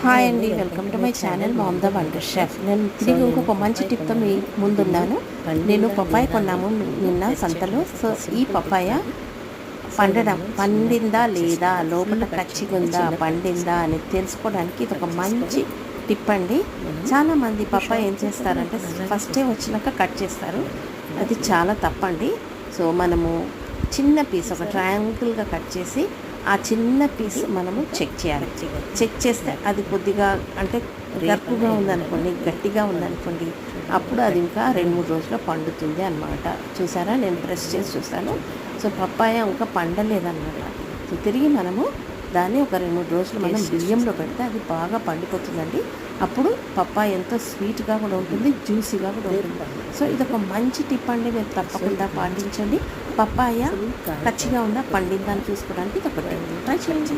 Hi అండి, welcome to my channel ma'am the wonder chef. నేను తిరిగి ఇంకొక మంచి టిప్తో మీ ముందున్నాను. నేను పపాయ కొన్నాము నిన్న సంతలో. సో ఈ పపాయ పండిందా లేదా, లోపల కచ్చిగా ఉందా, పండిందా అని తెలుసుకోవడానికి ఇది ఒక మంచి టిప్ అండి. చాలామంది పపాయ ఏం చేస్తారంటే ఫస్టే వచ్చినాక కట్ చేస్తారు. అది చాలా తప్పండి. సో మనము చిన్న పీస్ ఒక ట్రయాంగిల్గా కట్ చేసి ఆ చిన్న పీస్ మనము చెక్ చేయాలి. చెక్ చేస్తే అది కొద్దిగా అంటే గరుకుగా ఉందనుకోండి, గట్టిగా ఉందనుకోండి, అప్పుడు అది ఇంకా 2-3 రోజుల్లో పండుతుంది అన్నమాట. చూసారా, నేను ప్రెస్ చేసి చూస్తాను. సో పప్పాయ ఇంకా పండలేదన్నమాట. సో తిరిగి మనము దాన్ని ఒక 2-3 రోజులు మనం బియ్యంలో పెడితే అది బాగా పండిపోతుందండి. అప్పుడు పప్పాయ ఎంతో స్వీట్గా కూడా ఉంటుంది, జ్యూసీగా కూడా ఉంటుంది. సో ఇదొక మంచి టిప్ అండి, మీరు తప్పకుండా పాటించండి. పప్పాయ పచ్చిగా ఉందా పండిందా అని చూసుకోవడానికి ఇది ఒకటి ట్రై చేయండి.